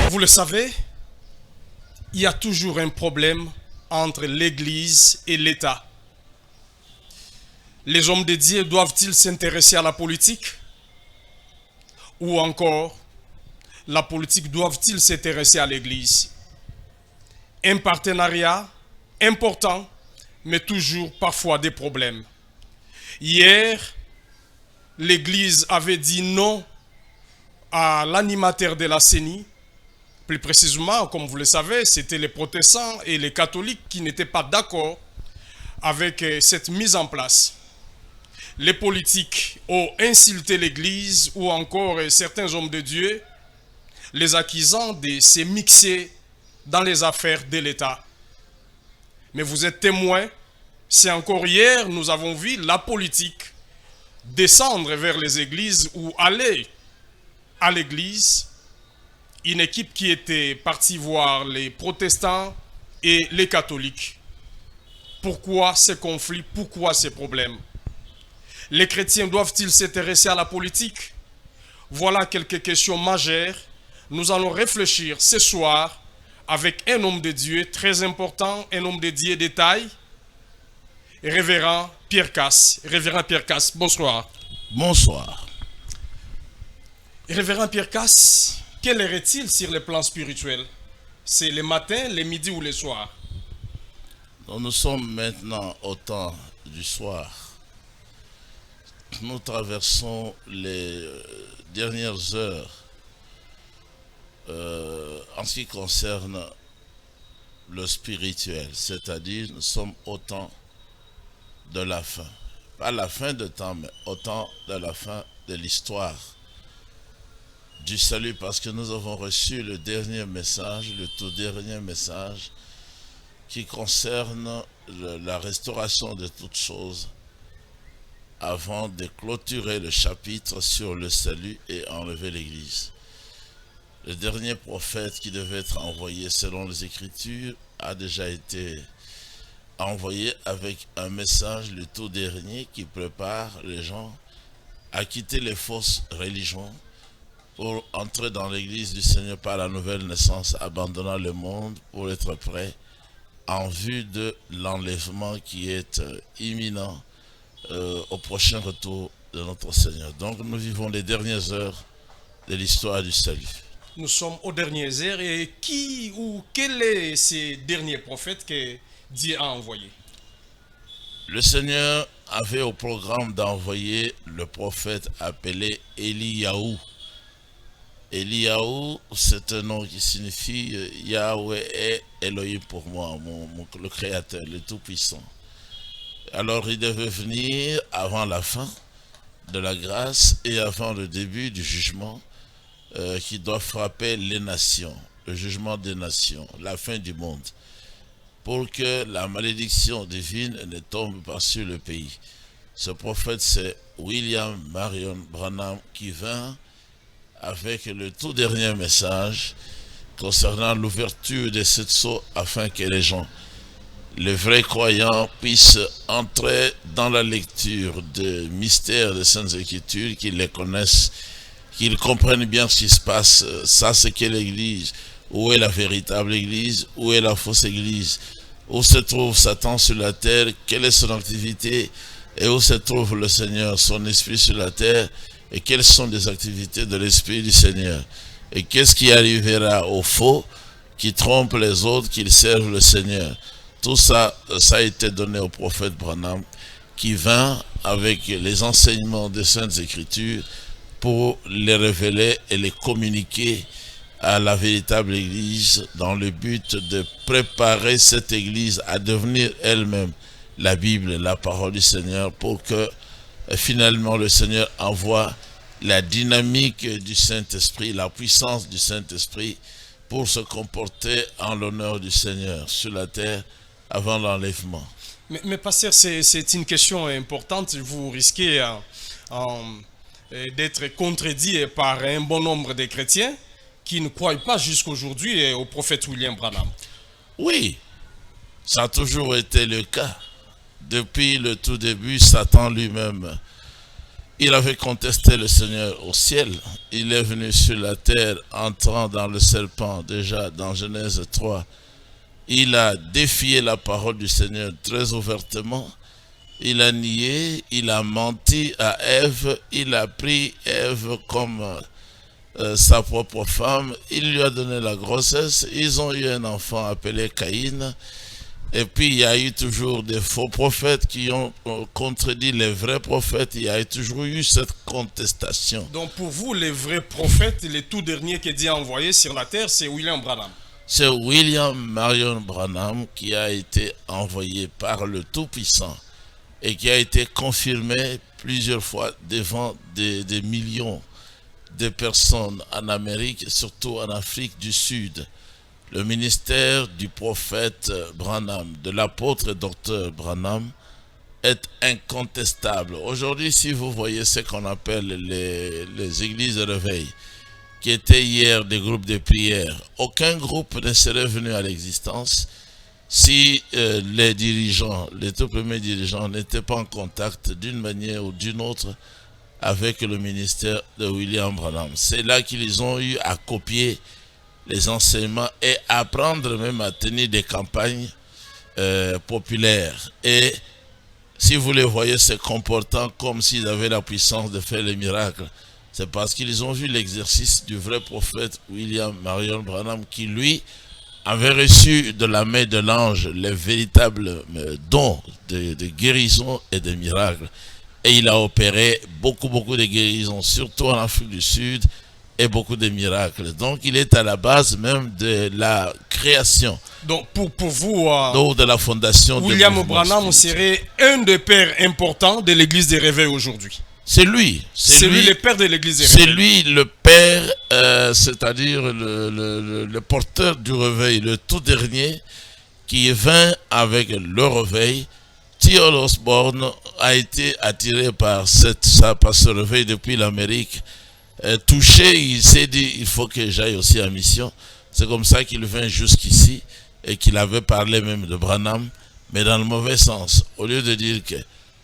Vous le savez, il y a toujours un problème entre l'Église et l'État. Les hommes de Dieu doivent-ils s'intéresser à la politique? Ou encore, la politique doivent-ils s'intéresser à l'Église? Un partenariat important, mais toujours parfois des problèmes. Hier, l'Église avait dit non à l'animateur de la CENI. Plus précisément, comme vous le savez, c'était les protestants et les catholiques qui n'étaient pas d'accord avec cette mise en place. Les politiques ont insulté l'Église ou encore certains hommes de Dieu, les accusant de se mixer dans les affaires de l'État. Mais vous êtes témoins, c'est encore hier, nous avons vu la politique descendre vers les églises ou aller à l'église. Une équipe qui était partie voir les protestants et les catholiques. Pourquoi ces conflits? Pourquoi ces problèmes? Les chrétiens doivent-ils s'intéresser à la politique? Voilà quelques questions majeures. Nous allons réfléchir ce soir avec un homme de Dieu très important, un homme de Dieu de taille, Révérend Pierre Casse. Révérend Pierre Casse, bonsoir. Bonsoir. Révérend Pierre Casse, quelle heure est-il sur le plan spirituel? C'est le matin, le midi ou le soir? Nous sommes maintenant au temps du soir. Nous traversons les dernières heures en ce qui concerne le spirituel, c'est-à-dire nous sommes au temps de la fin. Pas la fin de temps, mais au temps de la fin de l'histoire du salut, parce que nous avons reçu le dernier message, le tout dernier message qui concerne la restauration de toutes choses avant de clôturer le chapitre sur le salut et enlever l'Église. Le dernier prophète qui devait être envoyé selon les Écritures a déjà été envoyé avec un message, le tout dernier, qui prépare les gens à quitter les fausses religions pour entrer dans l'église du Seigneur par la nouvelle naissance, abandonnant le monde pour être prêt en vue de l'enlèvement qui est imminent au prochain retour de notre Seigneur. Donc nous vivons les dernières heures de l'histoire du salut. Nous sommes aux dernières heures et qui ou quel est ces derniers prophètes que Dieu a envoyés? Le Seigneur avait au programme d'envoyer le prophète appelé Eliyahu. Eliyahu, c'est un nom qui signifie Yahweh est Elohim pour moi, le Créateur, le Tout-Puissant. Alors il devait venir avant la fin de la grâce et avant le début du jugement qui doit frapper les nations, le jugement des nations, la fin du monde, pour que la malédiction divine ne tombe pas sur le pays. Ce prophète, c'est William Marion Branham qui vint avec le tout dernier message concernant l'ouverture des sept sceaux afin que les gens, les vrais croyants, puissent entrer dans la lecture des mystères des Saintes Écritures, qu'ils les connaissent, qu'ils comprennent bien ce qui se passe. Ça, c'est qu'est l'Église. Où est la véritable Église? Où est la fausse Église? Où se trouve Satan sur la terre? Quelle est son activité? Et où se trouve le Seigneur, son esprit sur la terre? Et quelles sont les activités de l'Esprit du Seigneur? Et qu'est-ce qui arrivera aux faux qui trompent les autres, qu'ils servent le Seigneur? Tout ça, ça a été donné au prophète Branham qui vint avec les enseignements des Saintes Écritures pour les révéler et les communiquer à la véritable Église dans le but de préparer cette Église à devenir elle-même la Bible, la parole du Seigneur, pour que finalement le Seigneur envoie la dynamique du Saint-Esprit, la puissance du Saint-Esprit pour se comporter en l'honneur du Seigneur sur la terre avant l'enlèvement. Mais pasteur, c'est une question importante. Vous risquez d'être contredit par un bon nombre de chrétiens qui ne croient pas jusqu'aujourd'hui au prophète William Branham. Oui, ça a toujours été le cas. Depuis le tout début, Satan lui-même, Il avait contesté le Seigneur au ciel. Il est venu sur la terre entrant dans le serpent, déjà dans Genèse 3. Il a défié la parole du Seigneur très ouvertement. Il a nié, il a menti à Ève, il a pris Ève comme sa propre femme, il lui a donné la grossesse, ils ont eu un enfant appelé Caïn. Et puis il y a eu toujours des faux prophètes qui ont contredit les vrais prophètes. Il y a toujours eu cette contestation. Donc pour vous, les vrais prophètes, les tout derniers que Dieu a envoyés sur la terre, c'est William Branham. C'est William Marion Branham qui a été envoyé par le Tout-Puissant et qui a été confirmé plusieurs fois devant des millions de personnes en Amérique, surtout en Afrique du Sud. Le ministère du prophète Branham, de l'apôtre docteur Branham, est incontestable. Aujourd'hui, si vous voyez ce qu'on appelle les églises de réveil, qui étaient hier des groupes de prière, aucun groupe ne serait venu à l'existence si les dirigeants, les tout premiers dirigeants, n'étaient pas en contact d'une manière ou d'une autre avec le ministère de William Branham. C'est là qu'ils ont eu à copier les enseignements et apprendre même à tenir des campagnes populaires. Et si vous les voyez se comportant comme s'ils avaient la puissance de faire les miracles, c'est parce qu'ils ont vu l'exercice du vrai prophète William Marion Branham qui, lui, avait reçu de la main de l'ange les véritables dons de guérison et de miracles. Et il a opéré beaucoup de guérisons, surtout en Afrique du Sud, et beaucoup de miracles. Donc il est à la base même de la création. Donc pour vous, donc de la fondation William Branham serait un des pères importants de l'église des réveils aujourd'hui. C'est lui. C'est lui le père de l'église des réveils. C'est lui le père, c'est-à-dire le porteur du réveil, le tout dernier, qui vint avec le réveil. T.L. Osborne a été attiré par ce réveil depuis l'Amérique. Touché, il s'est dit, il faut que j'aille aussi en mission. C'est comme ça qu'il vint jusqu'ici et qu'il avait parlé même de Branham, mais dans le mauvais sens. Au lieu de dire que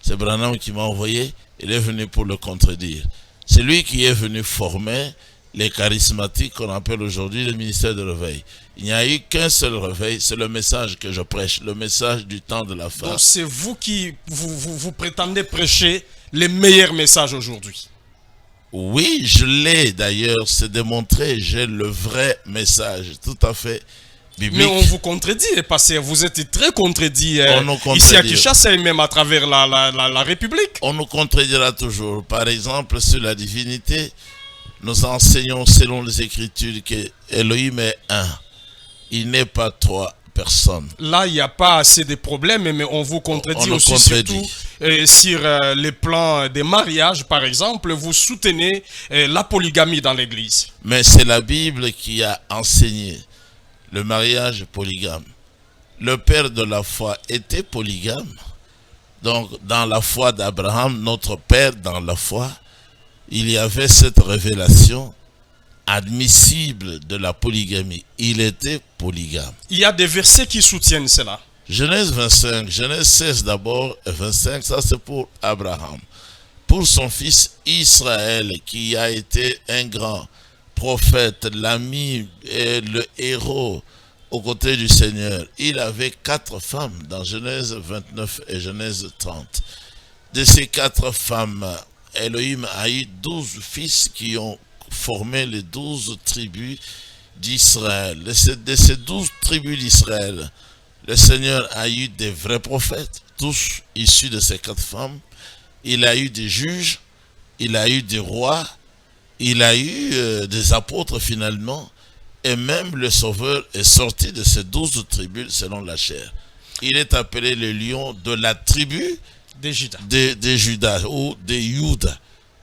c'est Branham qui m'a envoyé, il est venu pour le contredire. C'est lui qui est venu former les charismatiques qu'on appelle aujourd'hui le ministère de réveil. Il n'y a eu qu'un seul réveil, c'est le message que je prêche, le message du temps de la fin. Donc c'est vous qui vous prétendez prêcher les meilleurs messages aujourd'hui. Oui, je l'ai d'ailleurs, c'est démontré, j'ai le vrai message, tout à fait biblique. Mais on vous contredit, parce que vous êtes très contredit ici à Kinshasa et même à travers la République. On nous contredira toujours. Par exemple, sur la divinité, nous enseignons selon les Écritures que Elohim est un. Il n'est pas trois personnes. Là, il n'y a pas assez de problèmes, mais on vous contredit aussi surtout sur les plans des mariages, par exemple. Vous soutenez la polygamie dans l'Église. Mais c'est la Bible qui a enseigné le mariage polygame. Le père de la foi était polygame. Donc, dans la foi d'Abraham, notre père dans la foi, il y avait cette révélation admissible de la polygamie. Il était polygame. Il y a des versets qui soutiennent cela. Genèse 25, Genèse 16 d'abord, et 25, ça c'est pour Abraham. Pour son fils Israël, qui a été un grand prophète, l'ami et le héros aux côtés du Seigneur. Il avait 4 femmes dans Genèse 29 et Genèse 30. De ces 4 femmes, Elohim a eu 12 fils qui ont formé les 12 tribus d'Israël. De ces 12 tribus d'Israël, le Seigneur a eu des vrais prophètes, tous issus de ces 4 femmes. Il a eu des juges, il a eu des rois, il a eu des apôtres finalement, et même le Sauveur est sorti de ces 12 tribus selon la chair. Il est appelé le lion de la tribu de Juda, de Juda ou de Yuda.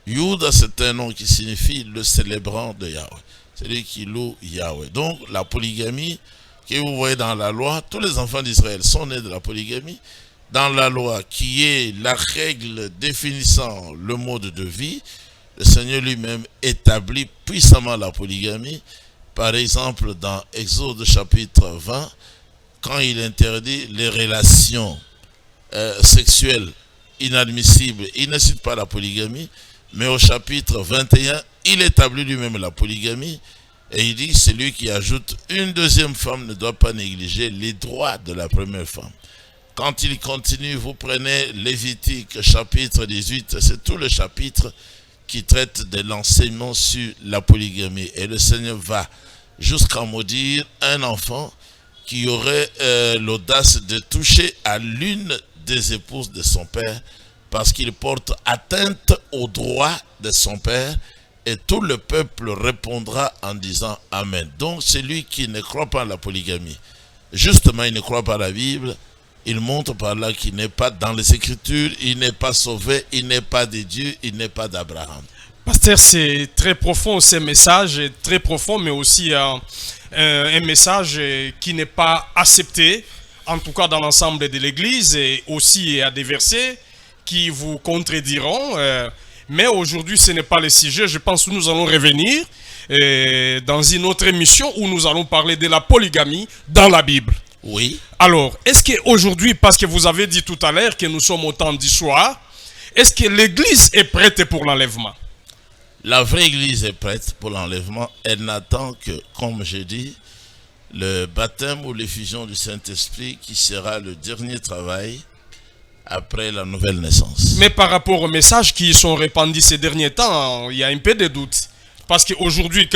Yuda, c'est un nom qui signifie le célébrant de Yahweh, celui qui loue Yahweh. Donc la polygamie que vous voyez dans la loi, tous les enfants d'Israël sont nés de la polygamie. Dans la loi, qui est la règle définissant le mode de vie, le Seigneur lui-même établit puissamment la polygamie. Par exemple, dans Exode chapitre 20, quand il interdit les relations sexuelles inadmissibles, il ne cite pas la polygamie, Mais au chapitre 21, il établit lui-même la polygamie. Et il dit, celui qui ajoute une deuxième femme ne doit pas négliger les droits de la première femme. Quand il continue, vous prenez Lévitique chapitre 18, c'est tout le chapitre qui traite de l'enseignement sur la polygamie. Et le Seigneur va jusqu'à maudire un enfant qui aurait l'audace de toucher à l'une des épouses de son père parce qu'il porte atteinte aux droits de son père. Et tout le peuple répondra en disant Amen. Donc celui qui ne croit pas à la polygamie, justement il ne croit pas à la Bible, il montre par là qu'il n'est pas dans les Écritures, il n'est pas sauvé, il n'est pas de Dieu, il n'est pas d'Abraham. Pasteur, c'est très profond, ce message est très profond, mais aussi un message qui n'est pas accepté, en tout cas dans l'ensemble de l'Église, et aussi il y a des versets qui vous contrediront. Mais aujourd'hui, ce n'est pas le sujet. Je pense que nous allons revenir dans une autre émission où nous allons parler de la polygamie dans la Bible. Oui. Alors, est-ce qu'aujourd'hui, parce que vous avez dit tout à l'heure que nous sommes au temps du soir, est-ce que l'Église est prête pour l'enlèvement? La vraie Église est prête pour l'enlèvement. Elle n'attend que, comme je dis, le baptême ou l'effusion du Saint-Esprit qui sera le dernier travail après la nouvelle naissance. Mais par rapport aux messages qui sont répandus ces derniers temps, il y a un peu de doute. Parce qu'aujourd'hui,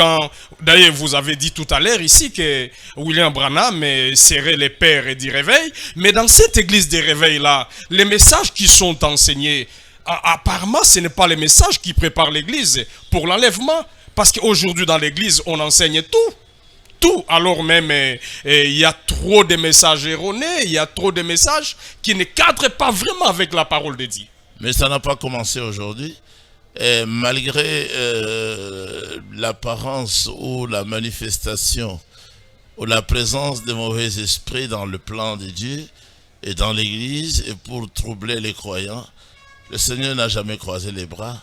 d'ailleurs vous avez dit tout à l'heure ici que William Branham serait le père du réveil, mais dans cette église des réveils-là, les messages qui sont enseignés, apparemment ce n'est pas les messages qui préparent l'église pour l'enlèvement. Parce qu'aujourd'hui dans l'église, on enseigne tout. Tout, alors même il y a trop de messages erronés, il y a trop de messages qui ne cadrent pas vraiment avec la parole de Dieu. Mais ça n'a pas commencé aujourd'hui. Et malgré l'apparence ou la manifestation ou la présence de mauvais esprits dans le plan de Dieu et dans l'église et pour troubler les croyants, le Seigneur n'a jamais croisé les bras.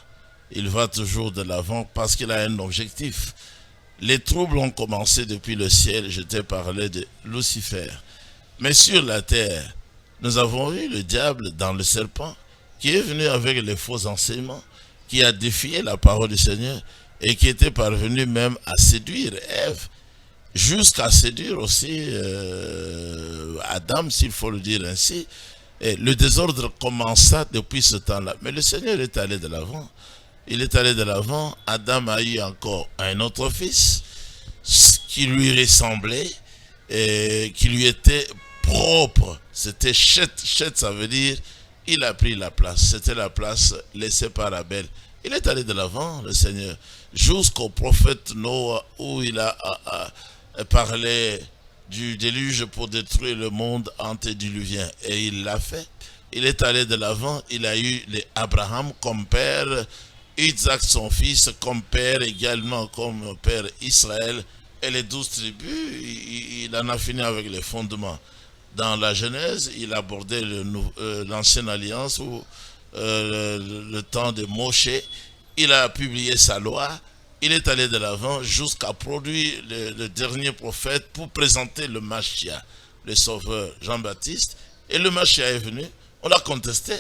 Il va toujours de l'avant parce qu'il a un objectif. Les troubles ont commencé depuis le ciel, je t'ai parlé de Lucifer. Mais sur la terre, nous avons eu le diable dans le serpent qui est venu avec les faux enseignements, qui a défié la parole du Seigneur et qui était parvenu même à séduire Ève, jusqu'à séduire aussi Adam, s'il faut le dire ainsi. Et le désordre commença depuis ce temps-là. Mais le Seigneur est allé de l'avant. Il est allé de l'avant. Adam a eu encore un autre fils qui lui ressemblait et qui lui était propre. C'était Chet. Chet, ça veut dire il a pris la place. C'était la place laissée par Abel. Il est allé de l'avant, le Seigneur, jusqu'au prophète Noah, où il a parlé du déluge pour détruire le monde antédiluvien. Et il l'a fait. Il est allé de l'avant. Il a eu Abraham comme père, Isaac son fils comme père, également comme père Israël, et les 12 tribus. Il en a fini avec les fondements. Dans la Genèse, il abordait l'ancienne alliance ou le temps de Moshe. Il a publié sa loi. Il est allé de l'avant jusqu'à produire le dernier prophète pour présenter le Machia, le sauveur Jean-Baptiste. Et le Machia est venu. On l'a contesté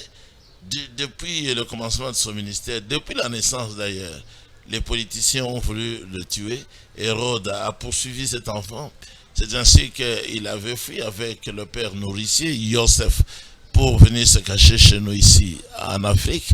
depuis le commencement de son ministère, depuis la naissance d'ailleurs. Les politiciens ont voulu le tuer. Hérode a poursuivi cet enfant. C'est ainsi qu'il avait fui avec le père nourricier, Yosef, pour venir se cacher chez nous ici en Afrique.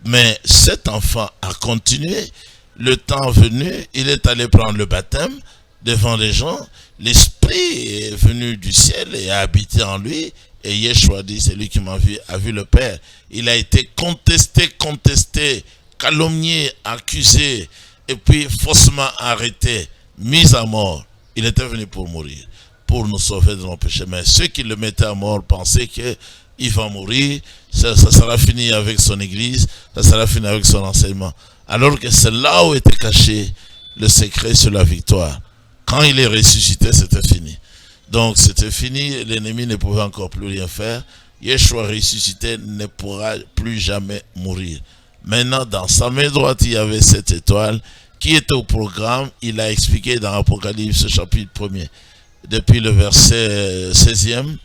Mais cet enfant a continué. Le temps venu, il est allé prendre le baptême devant les gens. L'esprit est venu du ciel et a habité en lui. Et Yeshua dit, c'est lui qui m'a vu, a vu le Père. Il a été contesté, calomnié, accusé, et puis faussement arrêté, mis à mort. Il était venu pour mourir, pour nous sauver de nos péchés. Mais ceux qui le mettaient à mort pensaient qu'il va mourir, ça sera fini avec son église, ça sera fini avec son enseignement. Alors que c'est là où était caché le secret sur la victoire. Quand il est ressuscité, c'était fini. Donc c'était fini, l'ennemi ne pouvait encore plus rien faire. Yeshua ressuscité ne pourra plus jamais mourir. Maintenant, dans sa main droite, il y avait cette étoile qui était au programme. Il a expliqué dans Apocalypse chapitre 1er. Depuis le verset 16e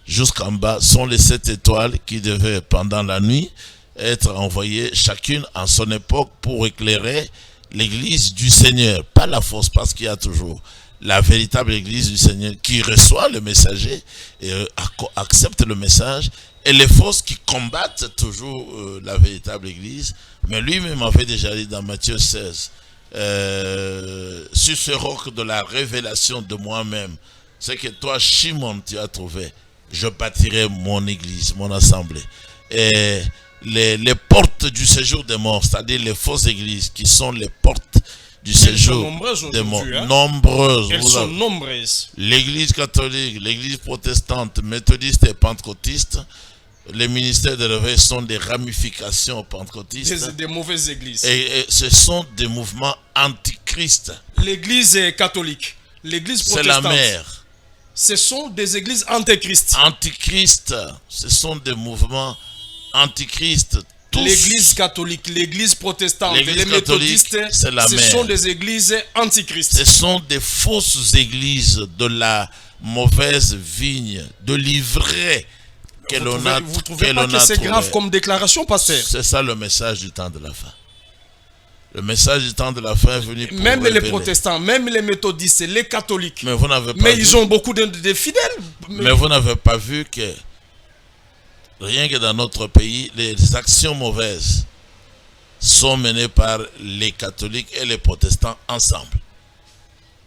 jusqu'en bas, sont les 7 étoiles qui devaient, pendant la nuit, être envoyées chacune en son époque pour éclairer l'église du Seigneur. Pas la fausse, parce qu'il y a toujours la véritable église du Seigneur qui reçoit le messager et accepte le message, et les fausses qui combattent toujours la véritable église. Mais lui-même avait déjà dit dans Matthieu 16, sur ce roc de la révélation de moi-même, c'est que toi, Shimon, tu as trouvé, je bâtirai mon église, mon assemblée. Et les portes du séjour des morts, c'est-à-dire les fausses églises qui sont les portes du séjour des morts. Hein? Nombreuses. Elles sont nombreuses. L'église catholique, l'église protestante, méthodiste et pentecôtiste, les ministères de réveil sont des ramifications pentecôtistes. Des mauvaises églises. Et ce sont des mouvements antichrist. L'église catholique, l'église protestante. C'est la mère. Ce sont des églises antichrist. Antichrist, ce sont des mouvements antichrist. L'église catholique, l'église protestante, les méthodistes, ce sont des églises antichrist. Ce sont des fausses églises de la mauvaise vigne, de l'ivraie que l'on a. Vous ne trouvez pas que c'est grave comme déclaration, pasteur? C'est ça le message du temps de la fin. Le message du temps de la fin est venu pour même révéler. Les protestants, même les méthodistes, les catholiques. Mais vous n'avez pas vu. Ils ont beaucoup de fidèles. Mais vous n'avez pas vu que rien que dans notre pays, les actions mauvaises sont menées par les catholiques et les protestants ensemble.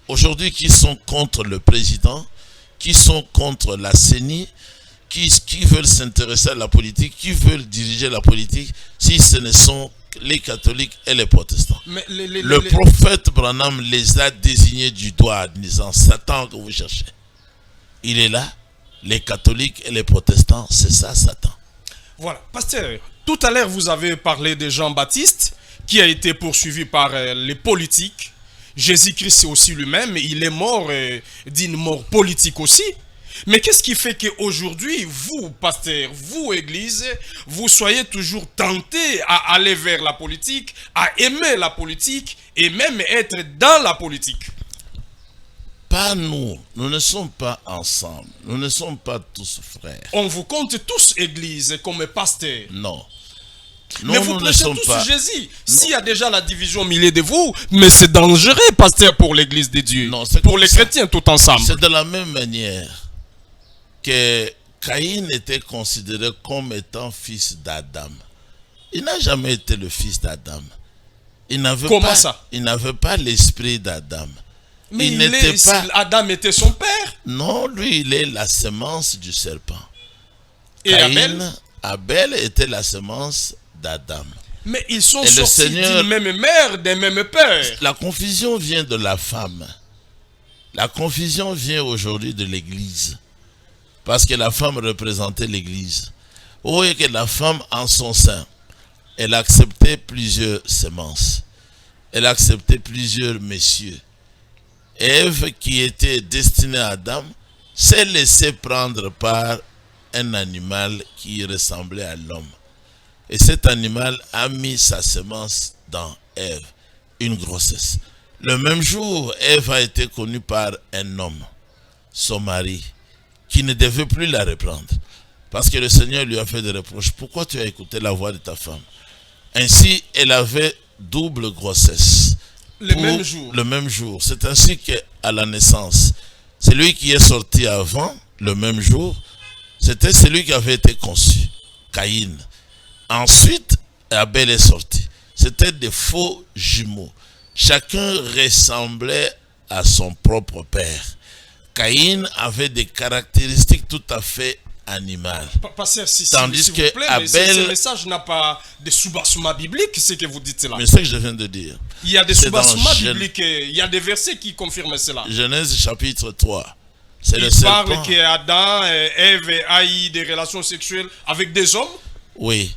Aujourd'hui, qui sont contre le président, qui sont contre la CENI, qui veulent s'intéresser à la politique, qui veulent diriger la politique, si ce ne sont les catholiques et les protestants. Mais le prophète Branham les a désignés du doigt en disant Satan que vous cherchez. Il est là. Les catholiques et les protestants, c'est ça Satan. Voilà, pasteur, tout à l'heure vous avez parlé de Jean-Baptiste qui a été poursuivi par les politiques. Jésus-Christ aussi lui-même, il est mort d'une mort politique aussi. Mais qu'est-ce qui fait qu'aujourd'hui, vous, pasteur, vous, église, vous soyez toujours tentés à aller vers la politique, à aimer la politique et même être dans la politique? Pas nous, nous ne sommes pas ensemble, nous ne sommes pas tous frères. On vous compte tous église comme pasteur. Non. Mais vous prêchez tous Jésus. S'il y a déjà la division au milieu de vous, mais c'est dangereux, pasteur, pour l'église de Dieu. Non, pour les chrétiens tout ensemble. C'est de la même manière que Caïn était considéré comme étant fils d'Adam. Il n'a jamais été le fils d'Adam. Comment ça? Il n'avait pas l'esprit d'Adam. Mais Adam était son père. Non, lui, il est la semence du serpent. Et Abel était la semence d'Adam. Mais ils sont sortis d'une même mère, d'un même père. La confusion vient de la femme. La confusion vient aujourd'hui de l'église. Parce que la femme représentait l'église. Ou est que la femme en son sein, elle acceptait plusieurs semences. Elle acceptait plusieurs messieurs. Ève, qui était destinée à Adam, s'est laissée prendre par un animal qui ressemblait à l'homme. Et cet animal a mis sa semence dans Ève, une grossesse. Le même jour, Ève a été connue par un homme, son mari, qui ne devait plus la reprendre. Parce que le Seigneur lui a fait des reproches. Pourquoi tu as écouté la voix de ta femme? Ainsi, elle avait double grossesse. Le même jour. C'est ainsi qu'à la naissance, celui qui est sorti avant, le même jour, c'était celui qui avait été conçu, Caïn. Ensuite, Abel est sorti. C'était des faux jumeaux. Chacun ressemblait à son propre père. Caïn avait des caractéristiques tout à fait animales. Pasteur, tandis que plaît, Abel, ce message n'a pas de soubassement biblique, ce que vous dites là. Mais c'est ce que je viens de dire. Il y a des soubassements bibliques, il y a des versets qui confirment cela. Genèse chapitre 3. C'est le serpent. Il parle qu'Adam et Ève a eu des relations sexuelles avec des hommes. Oui.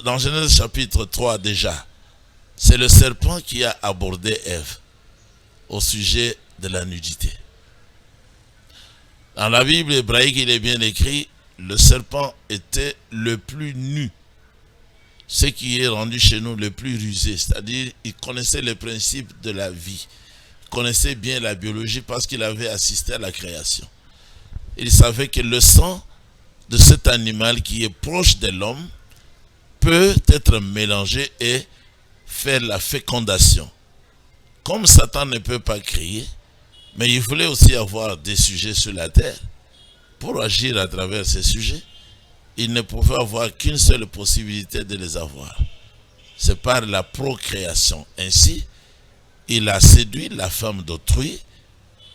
Dans Genèse chapitre 3 déjà, c'est le serpent qui a abordé Ève au sujet de la nudité. Dans la Bible hébraïque, il est bien écrit, le serpent était le plus nu. Ce qui est rendu chez nous le plus rusé, c'est-à-dire il connaissait les principes de la vie. Il connaissait bien la biologie parce qu'il avait assisté à la création. Il savait que le sang de cet animal qui est proche de l'homme peut peut être mélangé et faire la fécondation. Comme Satan ne peut pas créer, mais il voulait aussi avoir des sujets sur la terre. Pour agir à travers ces sujets, il ne pouvait avoir qu'une seule possibilité de les avoir. C'est par la procréation. Ainsi, il a séduit la femme d'autrui,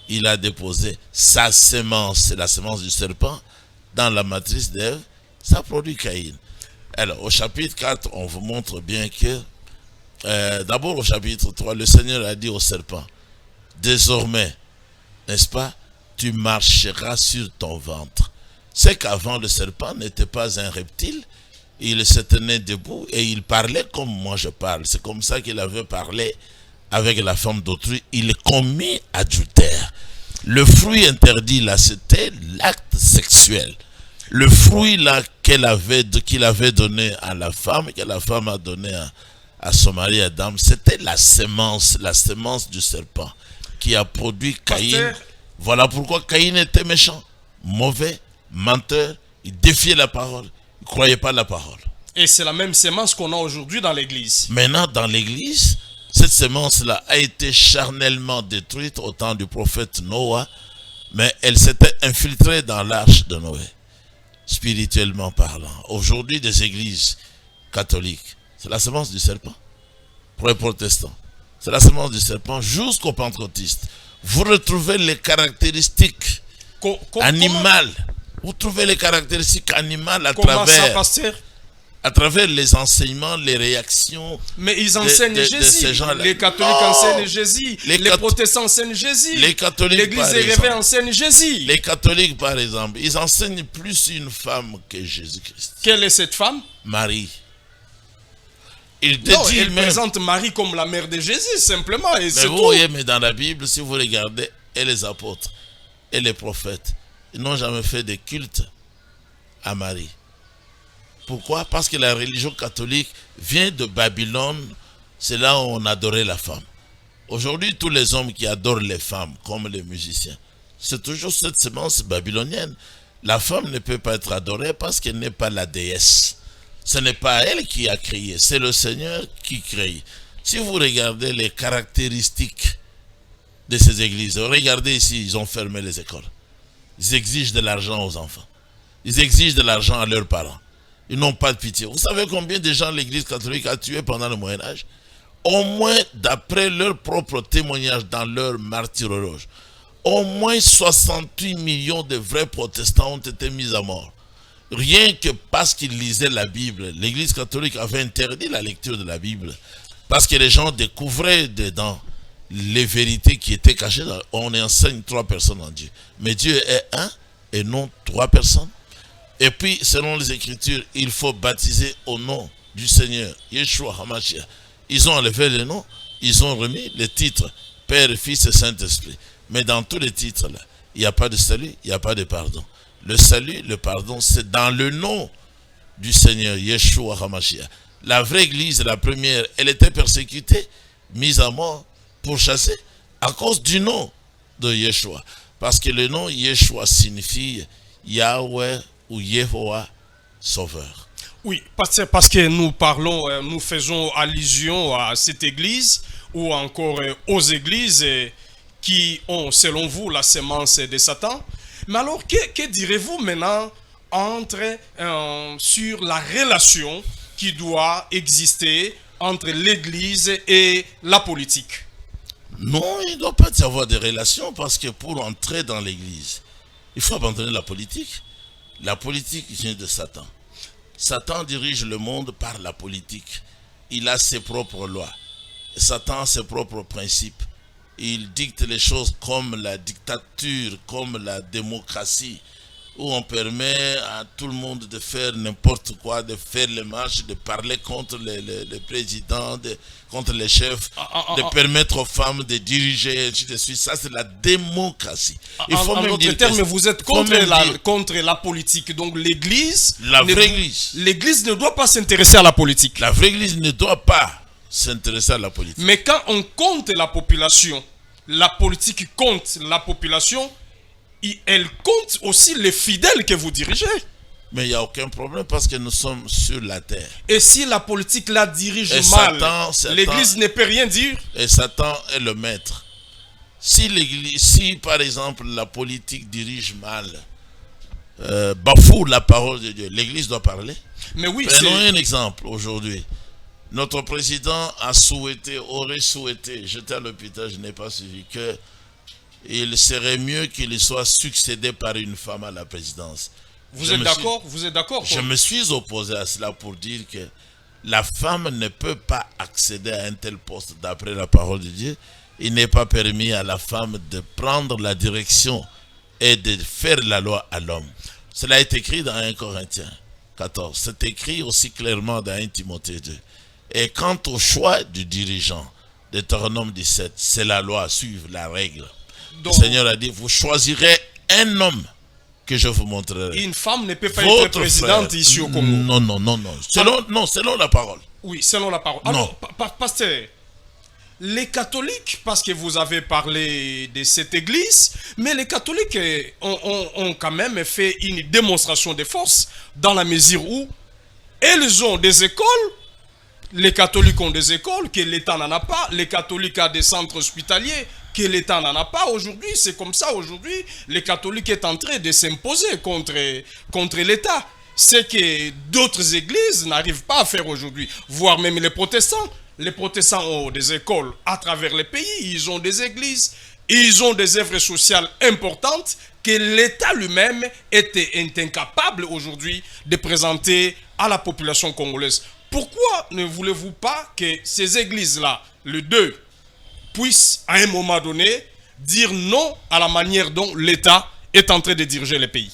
il a déposé sa sémence, c'est la sémence du serpent, dans la matrice d'Ève, ça produit Caïn. Alors, au chapitre 4, on vous montre bien que, d'abord au chapitre 3, le Seigneur a dit au serpent, désormais, n'est-ce pas, tu marcheras sur ton ventre. C'est qu'avant, le serpent n'était pas un reptile, il se tenait debout et il parlait comme moi je parle. C'est comme ça qu'il avait parlé avec la femme d'autrui. Il commit adultère. Le fruit interdit là, c'était l'acte sexuel. Le fruit là qu'il avait donné à la femme, que la femme a donné à son mari Adam, c'était la sémence du serpent qui a produit Caïn. Pasteur, voilà pourquoi Caïn était méchant, mauvais, menteur, il défiait la parole, il ne croyait pas la parole. et c'est la même sémence qu'on a aujourd'hui dans l'église. Maintenant, dans l'église, cette sémence-là a été charnellement détruite au temps du prophète Noah, mais elle s'était infiltrée dans l'arche de Noé, spirituellement parlant. Aujourd'hui, des églises catholiques, c'est la sémence du serpent. Pour les protestants, c'est la sémence du serpent jusqu'aux pentecôtistes. Vous retrouvez les caractéristiques animales. Vous trouvez les caractéristiques animales Comment ça, pasteur? à travers les enseignements, les réactions. Mais ils enseignent de Jésus. ces gens-là. Les catholiques Non. enseignent Jésus. Les protestants enseignent Jésus. Les catholiques, l'église par des exemple. réveils enseigne Jésus. Les catholiques, par exemple, ils enseignent plus une femme que Jésus-Christ. Quelle est cette femme? Marie. Il te Non, dit elle même, présente Marie comme la mère de Jésus, simplement. Et mais c'est vous tout. voyez, mais dans la Bible, si vous regardez, et les apôtres, et les prophètes, ils n'ont jamais fait de culte à Marie. Pourquoi? Parce que la religion catholique vient de Babylone, c'est là où on adorait la femme. Aujourd'hui, tous les hommes qui adorent les femmes, comme les musiciens, c'est toujours cette sémence babylonienne. La femme ne peut pas être adorée parce qu'elle n'est pas la déesse. Ce n'est pas elle qui a créé, c'est le Seigneur qui crée. Si vous regardez les caractéristiques de ces églises, regardez ici, ils ont fermé les écoles. Ils exigent de l'argent aux enfants. Ils exigent de l'argent à leurs parents. Ils n'ont pas de pitié. Vous savez combien de gens l'église catholique a tué pendant le Moyen-Âge? Au moins, d'après leur propre témoignage dans leur martyrologe, au moins 68 millions de vrais protestants ont été mis à mort. Rien que parce qu'ils lisaient la Bible. L'église catholique avait interdit la lecture de la Bible. Parce que les gens découvraient dedans les vérités qui étaient cachées. On enseigne 3 personnes en Dieu. Mais Dieu est un et non 3 personnes. Et puis, selon les Écritures, il faut baptiser au nom du Seigneur, Yeshua HaMashiach. Ils ont enlevé le nom, ils ont remis les titres, Père, Fils et Saint-Esprit. Mais dans tous les titres-là, il n'y a pas de salut, il n'y a pas de pardon. Le salut, le pardon, c'est dans le nom du Seigneur, Yeshua HaMashiach. La vraie église, la première, elle était persécutée, mise à mort, pourchassée, à cause du nom de Yeshua. Parce que le nom Yeshua signifie Yahweh ou Yehovah, sauveur. Oui, parce que nous parlons, nous faisons allusion à cette église ou encore aux églises qui ont, selon vous, la sémence de Satan. Mais alors, que direz-vous maintenant sur la relation qui doit exister entre l'église et la politique? Non, il ne doit pas y avoir de relation parce que pour entrer dans l'église, il faut abandonner la politique. La politique vient de Satan. Satan dirige le monde par la politique. Il a ses propres lois. Satan a ses propres principes. Il dicte les choses comme la dictature, comme la démocratie, où on permet à tout le monde de faire n'importe quoi, de faire les marches, de parler contre les présidents, contre les chefs, de permettre aux femmes de diriger, ainsi de suite. Ça, c'est la démocratie. Il faut en même d'autres dire termes, que, vous êtes contre la politique. Donc l'église, la vraie église, l'église ne doit pas s'intéresser à la politique. la vraie église ne doit pas s'intéresser à la politique. Mais quand on compte la population, la politique compte la population, elle compte aussi les fidèles que vous dirigez. Mais il n'y a aucun problème parce que nous sommes sur la terre. Et si la politique la dirige Et mal, Satan- l'Église ne peut rien dire. Et Satan est le maître. Si par exemple la politique dirige mal, bafoue la parole de Dieu, l'Église doit parler. Mais oui, Prenons un exemple aujourd'hui. Notre président aurait souhaité, j'étais à l'hôpital, je n'ai pas suivi, qu'il serait mieux qu'il soit succédé par une femme à la présidence. Vous êtes d'accord? Vous êtes d'accord? Je me suis opposé à cela pour dire que la femme ne peut pas accéder à un tel poste d'après la parole de Dieu. Il n'est pas permis à la femme de prendre la direction et de faire la loi à l'homme. Cela est écrit dans 1 Corinthiens 14. C'est écrit aussi clairement dans 1 Timothée 2. Et quant au choix du dirigeant, Deutéronome 17, c'est la loi à suivre, la règle. Donc, le Seigneur a dit, vous choisirez un homme que je vous montrerai. Une femme ne peut pas être présidente frère, ici au Congo. Non. Selon la parole. Oui, selon la parole. Alors, pasteur, les catholiques, parce que vous avez parlé de cette église, mais les catholiques ont quand même fait une démonstration de force dans la mesure où elles ont des écoles. Les catholiques ont des écoles que l'État n'en a pas. Les catholiques ont des centres hospitaliers que l'État n'en a pas. Aujourd'hui, c'est comme ça. Aujourd'hui, les catholiques sont en train de s'imposer contre l'État. C'est que d'autres églises n'arrivent pas à faire aujourd'hui. Voire même les protestants. Les protestants ont des écoles à travers le pays. Ils ont des églises. Ils ont des œuvres sociales importantes que l'État lui-même est incapable aujourd'hui de présenter à la population congolaise. Pourquoi ne voulez-vous pas que ces églises-là, les deux, puissent à un moment donné dire non à la manière dont l'État est en train de diriger le pays?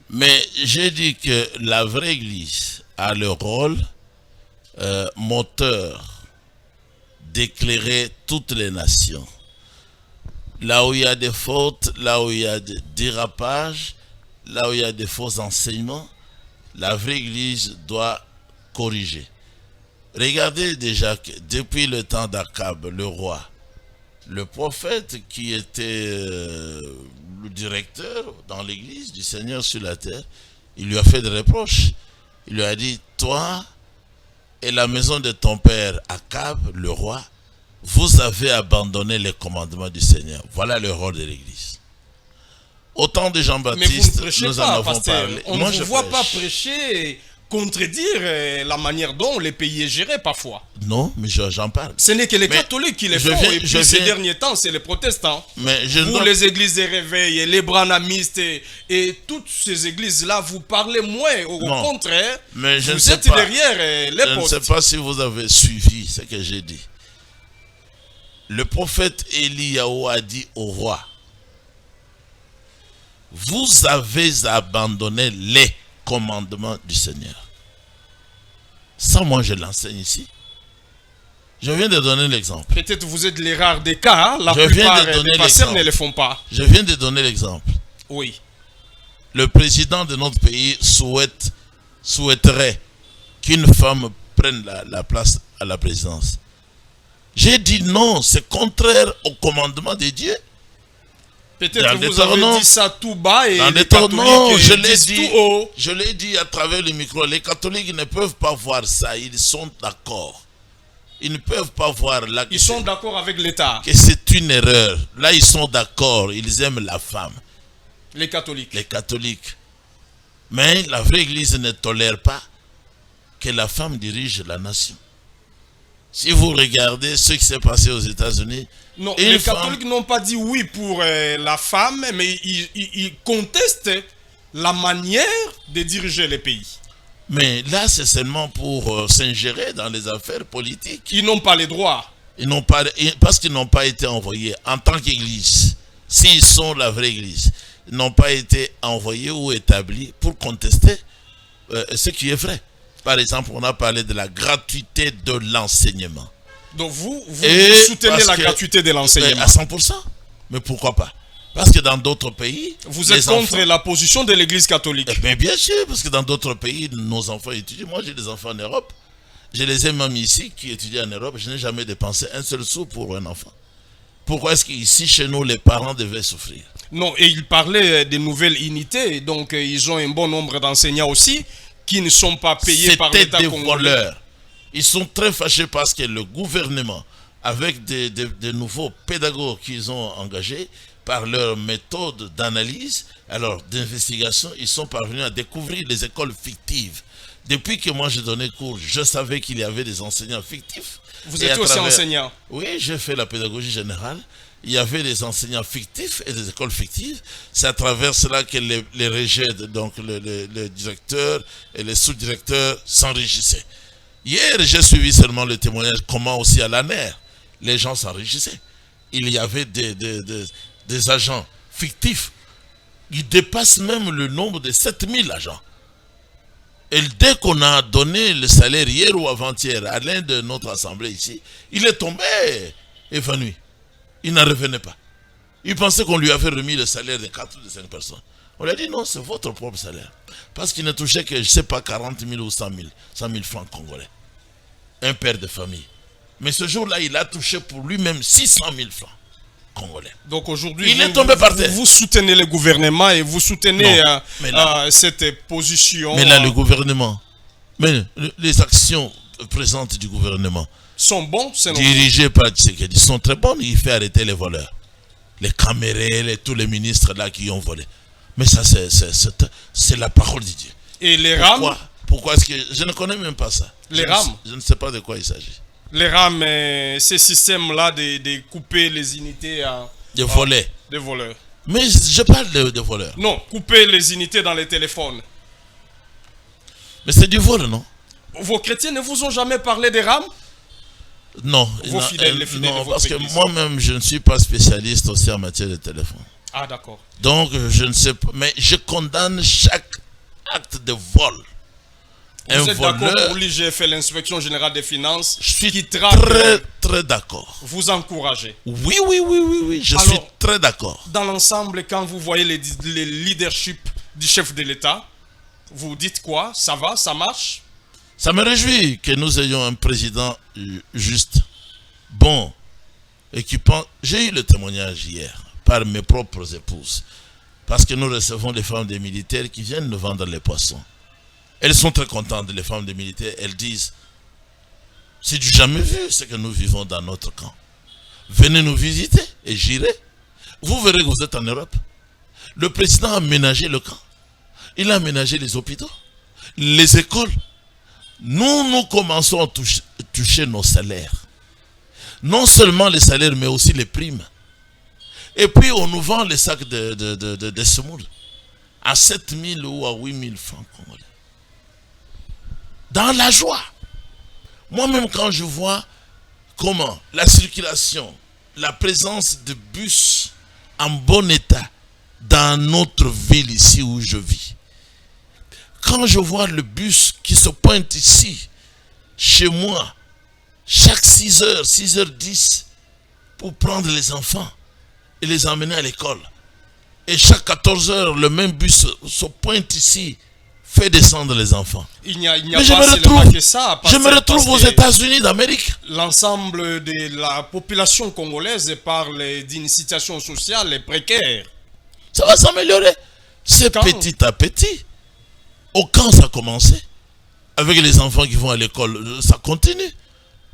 Mais j'ai dit que la vraie église a le rôle moteur d'éclairer toutes les nations. Là où il y a des fautes, là où il y a des dérapages, là où il y a des faux enseignements, la vraie église doit corriger. Regardez déjà que depuis le temps d'Akab, le roi, le prophète qui était le directeur dans l'église du Seigneur sur la terre, il lui a fait des reproches. Il lui a dit, toi et la maison de ton père Akab, le roi, vous avez abandonné les commandements du Seigneur. Voilà le rôle de l'église. Au temps de Jean-Baptiste, nous en avons parlé. On ne vous voit pas prêcher, contredire la manière dont le pays est géré parfois. Non, mais j'en parle. Ce n'est que les catholiques qui le font, et puis ces derniers temps, c'est les protestants. Vous, les églises de réveil, les branhamistes et toutes ces églises-là, vous parlez moins. Au contraire, mais vous êtes derrière les postes. Je ne sais pas si vous avez suivi ce que j'ai dit. Le prophète Eliyahu a dit au roi, vous avez abandonné les commandements du Seigneur. Ça, moi, je l'enseigne ici. Je viens de donner l'exemple. Peut-être vous êtes les rares des cas. La plupart des pasteurs ne le font pas. Je viens de donner l'exemple. Oui. Le président de notre pays souhaiterait qu'une femme prenne la place à la présidence. J'ai dit non, c'est contraire au commandement de Dieu. Peut-être vous avez dit ça tout bas et les catholiques disent tout haut. Je l'ai dit à travers le micro. Les catholiques ne peuvent pas voir ça. Ils sont d'accord. Ils ne peuvent pas voir là. Ils sont d'accord avec l'État. Que c'est une erreur. Là, ils sont d'accord. Ils aiment la femme. Les catholiques. Les catholiques. Mais la vraie église ne tolère pas que la femme dirige la nation. Si vous regardez ce qui s'est passé aux États-Unis, non, les catholiques n'ont pas dit oui pour la femme, mais ils contestent la manière de diriger les pays. Mais là, c'est seulement pour s'ingérer dans les affaires politiques. Ils n'ont pas les droits. Ils n'ont pas, parce qu'ils n'ont pas été envoyés en tant qu'église. S'ils sont la vraie église, ils n'ont pas été envoyés ou établis pour contester ce qui est vrai. Par exemple, on a parlé de la gratuité de l'enseignement. Donc vous soutenez la gratuité de l'enseignement à 100%. Mais pourquoi pas? Parce que dans d'autres pays... Vous êtes contre la position de l'église catholique? Mais bien sûr, parce que dans d'autres pays, nos enfants étudient. Moi, j'ai des enfants en Europe. Je les ai même ici qui étudient en Europe. Je n'ai jamais dépensé un seul sou pour un enfant. Pourquoi est-ce qu'ici, chez nous, les parents devaient souffrir? Non, et il parlait des nouvelles unités, donc ils ont un bon nombre d'enseignants aussi qui ne sont pas payés par l'État C'était des congolais. voleurs. Ils sont très fâchés parce que le gouvernement, avec des nouveaux pédagogues qu'ils ont engagés, par leur méthode d'analyse, alors d'investigation, ils sont parvenus à découvrir les écoles fictives. Depuis que moi j'ai donné cours, je savais qu'il y avait des enseignants fictifs. Vous Et étiez à aussi travers- enseignant. Oui, j'ai fait la pédagogie générale. Il y avait des enseignants fictifs et des écoles fictives. C'est à travers cela que les régés, donc le directeur et les sous-directeurs s'enrichissaient. Hier, j'ai suivi seulement le témoignage comment aussi à l'ANER, les gens s'enrichissaient. Il y avait des agents fictifs. Ils dépassent même le nombre de 7000 agents. Et dès qu'on a donné le salaire hier ou avant-hier à l'un de notre assemblée ici, il est tombé évanoui. Il n'en revenait pas. Il pensait qu'on lui avait remis le salaire de 4 ou de 5 personnes. On lui a dit non, c'est votre propre salaire. Parce qu'il ne touchait que, je ne sais pas, 40 000 ou 100 000 francs congolais. Un père de famille. Mais ce jour-là, il a touché pour lui-même 600 000 francs congolais. Donc aujourd'hui, Il est tombé par terre. vous soutenez le gouvernement et vous soutenez Non, mais là- cette position. Mais là, le gouvernement, mais les actions présentes du gouvernement, sont bons, c'est normal. dirigées par Tshisekedi, sont très bonnes. Il fait arrêter les voleurs. Les Camérés, tous les ministres là qui ont volé. Mais ça, c'est la parole de Dieu. Et les Pourquoi? rames, Pourquoi est-ce que je ne connais même pas ça? Les rames? Je ne sais pas de quoi il s'agit. ces systèmes-là de couper les unités De voler. de voleurs. Mais je parle de voleurs. Non, couper les unités dans les téléphones. Mais c'est du vol, non? Vos chrétiens ne vous ont jamais parlé des rames? Non. Vos fidèles, les fidèles de non, votre parce que église. moi-même, je ne suis pas spécialiste aussi en matière de téléphone. Ah, d'accord. Donc, je ne sais pas. Mais je condamne chaque acte de vol. Vous êtes d'accord voleur, pour l'IGF et l'inspection générale des finances je suis qui traquent, très, très d'accord. vous encouragez? Oui, je Alors, suis très d'accord. Dans l'ensemble, quand vous voyez les leadership du chef de l'État, vous dites quoi? Ça va? Ça marche? Ça me réjouit que nous ayons un président juste, bon, et qui pense... J'ai eu le témoignage hier par mes propres épouses. Parce que nous recevons des femmes des militaires qui viennent nous vendre les poissons. Elles sont très contentes, les femmes des militaires. Elles disent, c'est du jamais vu ce que nous vivons dans notre camp. Venez nous visiter et j'irai. Vous verrez que vous êtes en Europe. Le président a aménagé le camp. Il a aménagé les hôpitaux, les écoles. Nous commençons à toucher nos salaires. Non seulement les salaires, mais aussi les primes. Et puis on nous vend les sacs de semoule à 7 000 ou à 8 000 francs congolais. Dans la joie. Moi-même, quand je vois comment la circulation, la présence de bus en bon état dans notre ville ici où je vis, quand je vois le bus qui se pointe ici, chez moi, chaque 6h, 6h10, pour prendre les enfants et les emmener à l'école, et chaque 14h, le même bus se pointe ici, fait descendre les enfants. Il n'y a Mais pas je seulement que ça. je me retrouve aux États-Unis d'Amérique. L'ensemble de la population congolaise parle d'une situation sociale précaire. Ça va s'améliorer. C'est Quand? petit à petit. Au camp, ça a commencé. Avec les enfants qui vont à l'école, ça continue.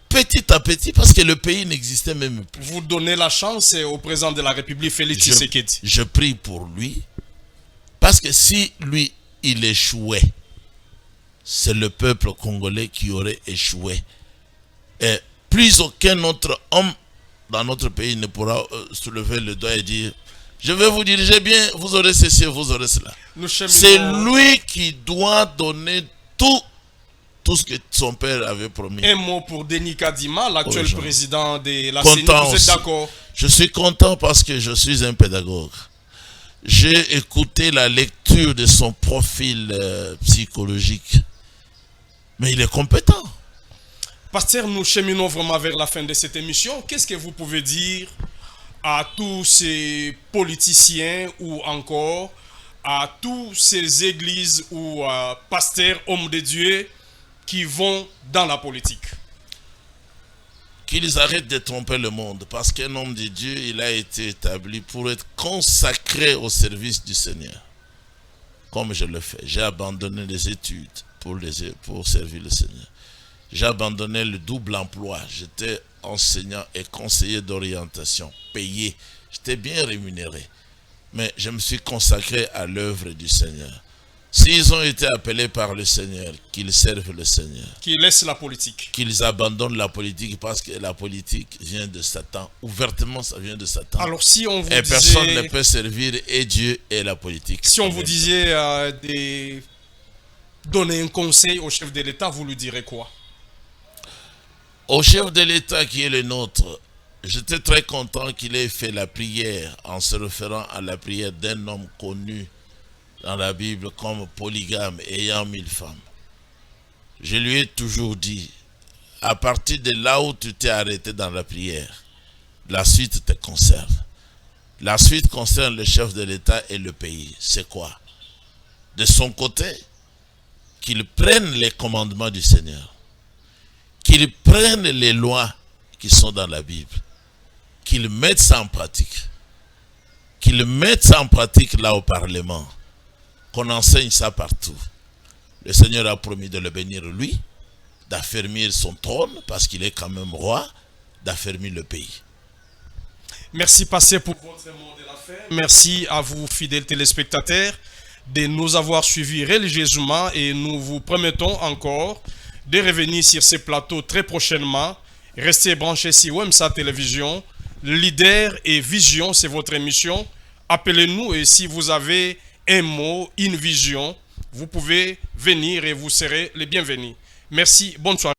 Petit à petit, parce que le pays n'existait même plus. Vous donnez la chance au président de la République, Félix Tshisekedi. Je prie pour lui. Parce que si lui, il échouait, c'est le peuple congolais qui aurait échoué. Et plus aucun autre homme dans notre pays ne pourra soulever le doigt et dire, je vais vous diriger bien, vous aurez ceci, vous aurez cela. C'est lui qui doit donner tout ce que son père avait promis. Un mot pour Denis Kadima, l'actuel président de la CENI. Content Vous êtes d'accord? Je suis content parce que je suis un pédagogue. J'ai écouté la lecture de son profil psychologique. Mais il est compétent. Pasteur, nous cheminons vraiment vers la fin de cette émission. Qu'est-ce que vous pouvez dire à tous ces politiciens ou encore à tous ces églises ou pasteurs, hommes de Dieu qui vont dans la politique? qu'ils arrêtent de tromper le monde, parce qu'un homme de Dieu, il a été établi pour être consacré au service du Seigneur. Comme je le fais, j'ai abandonné les études pour servir le Seigneur. J'ai abandonné le double emploi. J'étais enseignant et conseiller d'orientation, payé. J'étais bien rémunéré. Mais je me suis consacré à l'œuvre du Seigneur. S'ils ont été appelés par le Seigneur, qu'ils servent le Seigneur. Qu'ils laissent la politique. Qu'ils abandonnent la politique, parce que la politique vient de Satan. Ouvertement, ça vient de Satan. Alors si on vous et disait... personne ne peut servir et Dieu et la politique. Si on vous disait donner un conseil au chef de l'État, vous lui direz quoi? Au chef de l'État qui est le nôtre, j'étais très content qu'il ait fait la prière en se référant à la prière d'un homme connu dans la Bible comme polygame, ayant 1000 femmes. Je lui ai toujours dit, à partir de là où tu t'es arrêté dans la prière, la suite te concerne. La suite concerne le chef de l'État et le pays. C'est quoi? De son côté, qu'il prenne les commandements du Seigneur, qu'il prenne les lois qui sont dans la Bible, qu'il mette ça en pratique, qu'il mette ça en pratique là au Parlement, qu'on enseigne ça partout. Le Seigneur a promis de le bénir lui, d'affermir son trône, parce qu'il est quand même roi, d'affermir le pays. Merci, pasteur, pour votre mot de la fin. Merci à vous, fidèles téléspectateurs, de nous avoir suivis religieusement, et nous vous promettons encore de revenir sur ces plateaux très prochainement. Restez branchés sur WEMSA Télévision. Leader et Vision, c'est votre émission. Appelez-nous, et si vous avez un mot, une vision, vous pouvez venir et vous serez les bienvenus. Merci, bonne soirée.